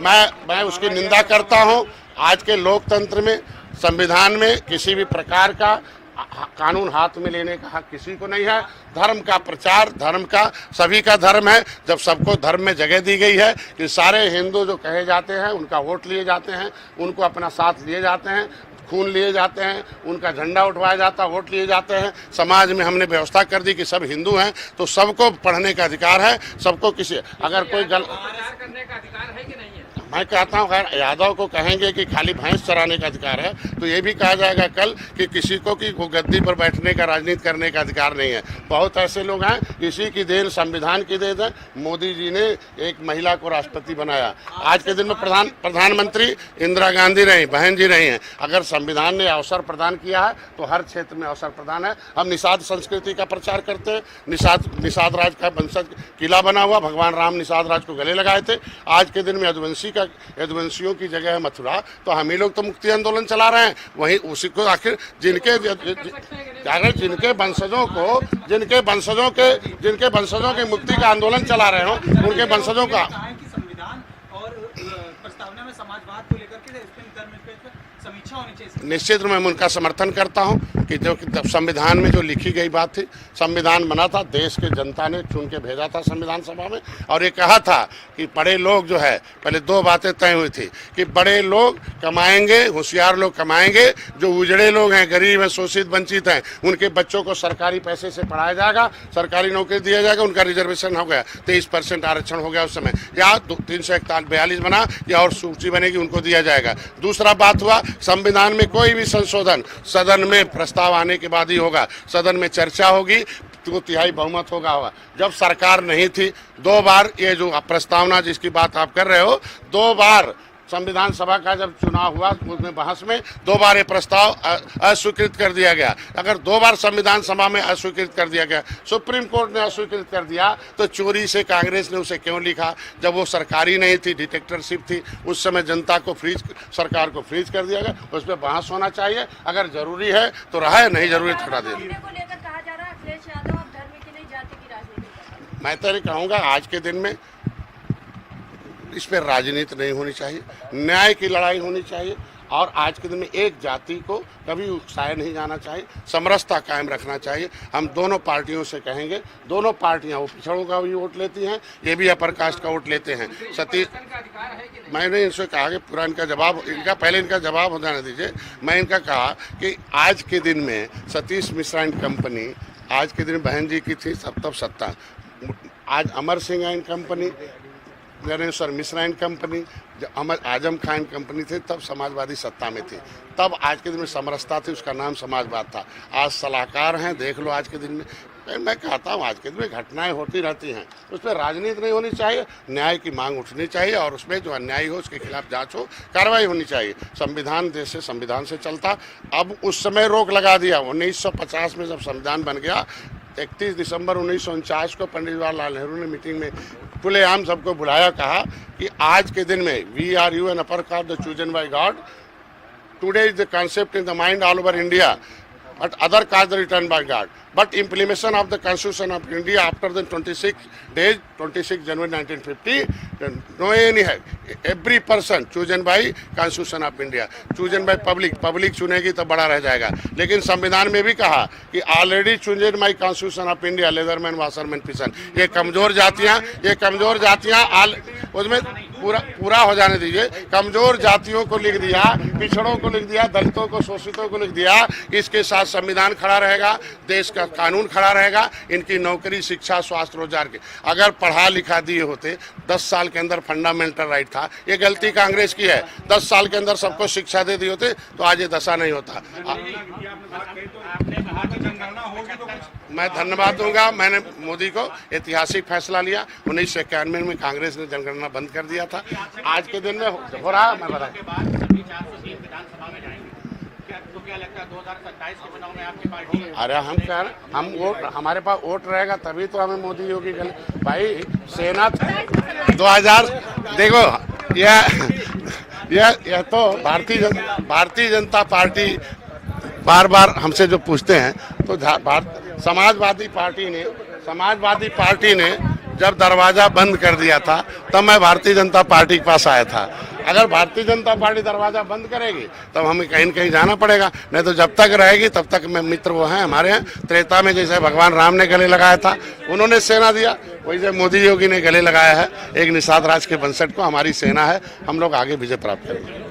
मैं उसकी निंदा करता हूं। आज के लोकतंत्र में, संविधान में किसी भी प्रकार का कानून हाथ में लेने का हक किसी को नहीं है। धर्म का प्रचार, धर्म का सभी का धर्म है। जब सबको धर्म में जगह दी गई है कि सारे हिंदू जो कहे जाते हैं उनका वोट लिए जाते हैं, उनको अपना साथ लिए जाते हैं, खून लिए जाते हैं, उनका झंडा उठवाया जाता है, वोट लिए जाते हैं। समाज में हमने व्यवस्था कर दी कि सब हिंदू हैं तो सबको पढ़ने का अधिकार है, सबको किसी अगर कोई करने का अधिकार है कि नहीं है? मैं कहता हूँ खैर यादव को कहेंगे कि खाली भैंस चराने का अधिकार है तो ये भी कहा जाएगा कल कि किसी को कि वो गद्दी पर बैठने का, राजनीति करने का अधिकार नहीं है। बहुत ऐसे लोग हैं, इसी की देन, संविधान की देन है। मोदी जी ने एक महिला को राष्ट्रपति बनाया। आज के दिन में प्रधानमंत्री इंदिरा गांधी रही, बहन जी रही हैं। अगर संविधान ने अवसर प्रदान किया है तो हर क्षेत्र में अवसर प्रदान है। हम निषाद संस्कृति का प्रचार करते हैं। निषाद राज का वंशज किला बना हुआ, भगवान राम निषाद राज को गले लगाए थे। आज के दिन में यदुवंशियों की जगह है मथुरा, तो हम ही लोग तो मुक्ति आंदोलन चला रहे हैं। वहीं उसी को आखिर जिनके वंशजों के मुक्ति का आंदोलन चला रहे हो, उनके वंशजों का संविधान और प्रस्तावना में समाजवाद को लेकर के समीक्षा होनी चाहिए। निश्चित रूप में उनका समर्थन करता हूं कि जो संविधान में जो लिखी गई बात थी, संविधान बना था, देश के जनता ने चुन के भेजा था संविधान सभा में, और ये कहा था कि बड़े लोग जो है, पहले दो बातें तय हुई थी कि बड़े लोग कमाएंगे, होशियार लोग कमाएंगे, जो उजड़े लोग हैं, गरीब हैं, शोषित वंचित हैं, उनके बच्चों को सरकारी पैसे से पढ़ाया जाएगा, सरकारी नौकरी दिया जाएगा, उनका रिजर्वेशन हो गया, 23% आरक्षण हो गया उस समय, या 342 बना या और सूची बनेगी, उनको दिया जाएगा। दूसरा बात हुआ, संविधान में कोई भी संशोधन सदन में प्रस्ताव आने के बाद ही होगा, सदन में चर्चा होगी, तो तिहाई बहुमत होगा। जब सरकार नहीं थी, 2 बार ये जो प्रस्तावना जिसकी बात आप कर रहे हो, 2 बार संविधान सभा का जब चुनाव हुआ उसमें बहस में 2 बार ये प्रस्ताव अस्वीकृत कर दिया गया। अगर 2 बार संविधान सभा में अस्वीकृत कर दिया गया, सुप्रीम कोर्ट ने अस्वीकृत कर दिया, तो चोरी से कांग्रेस ने उसे क्यों लिखा? जब वो सरकारी नहीं थी, डिक्टेटरशिप थी, उस समय जनता को सरकार को फ्रीज कर दिया गया। उस पर बहस होना चाहिए, अगर जरूरी है तो रहा है, नहीं जरूरी हटा दे। मैं तो ये कहूँगा आज के दिन में इस पर राजनीति नहीं होनी चाहिए, न्याय की लड़ाई होनी चाहिए, और आज के दिन में एक जाति को कभी उकसाया नहीं जाना चाहिए, समरसता कायम रखना चाहिए। हम दोनों पार्टियों से कहेंगे, दोनों पार्टियां, वो पिछड़ों का भी वोट लेती हैं, ये भी अपर कास्ट का वोट लेते हैं। मैंने इनसे कहा कि पूरा इनका जवाब, पहले इनका जवाब हो जाने दीजिए। मैं इनका कहा कि आज के दिन में सतीश मिश्रा एंड कंपनी, आज के दिन बहन जी की थी तब सत्ता, आज Amar Singh and company, Gyaneshwar Mishra and company, Azam Khan and company थे, तब समाजवादी सत्ता में थी, तब आज के दिन में समरसता थी, उसका नाम समाजवाद था। आज सलाहकार हैं, देख लो आज के दिन में। मैं कहता हूँ आज के दिन में घटनाएं होती रहती हैं, उस पर राजनीति नहीं होनी चाहिए, न्याय की मांग उठनी चाहिए, और उसमें जो अन्याय हो उसके खिलाफ जांच हो, कार्रवाई होनी चाहिए। संविधान देश से संविधान से चलता, अब उस समय रोक लगा दिया। 1950 में जब संविधान बन गया, 31 दिसंबर 1949 को पंडित जवाहरलाल नेहरू ने मीटिंग में खुलेआम सबको बुलाया, कहा कि आज के दिन में we are you an upper caste the chosen by God, today is the concept in the mind all over India, but other caste returned by God. But implementation of the Constitution of India after the 26 days, 26 January 1950, no any every person chosen by Constitution of India, chosen by public चुनेगी तो बड़ा रह जाएगा। लेकिन संविधान में भी कहा कि already chosen by Constitution of India, leatherman, washerman, पिसन, ये कमजोर जातियां उसमें पूरा हो जाने दीजिए। कमजोर जातियों को लिख दिया, पिछड़ों को लिख दिया, दलितों को, शोषितों को लिख दिया। इसके साथ संविधान खड़ा रहेगा, देश का कानून खड़ा रहेगा, इनकी नौकरी, शिक्षा, स्वास्थ्य, रोजगार के अगर पढ़ा लिखा दिए होते, 10 साल के अंदर फंडामेंटल राइट था, ये गलती कांग्रेस की है। 10 साल के अंदर सबको शिक्षा दे दी होते तो आज ये दशा नहीं होता। मैं धन्यवाद दूंगा, मैंने मोदी को ऐतिहासिक फैसला लिया। 1991 में कांग्रेस ने जनगणना बंद कर दिया था, आज के दिन में हो रहा। मैं बता, अरे हम कह रहे, हम वोट, हमारे पास वोट रहेगा तभी तो हमें मोदी योगी भाई सेना 2000 देखो, यह तो भारतीय जनता पार्टी बार बार हमसे जो पूछते हैं तो समाजवादी पार्टी ने जब दरवाजा बंद कर दिया था तब मैं भारतीय जनता पार्टी के पास आया था। अगर भारतीय जनता पार्टी दरवाजा बंद करेगी तब हमें कहीं न कहीं जाना पड़ेगा, नहीं तो जब तक रहेगी तब तक में मित्र वो हैं हमारे यहाँ। त्रेता में जैसे भगवान राम ने गले लगाया था, उन्होंने सेना दिया, वैसे मोदी योगी ने गले लगाया है एक निषाद राज के 62 को। हमारी सेना है, हम लोग आगे विजय प्राप्त करेंगे।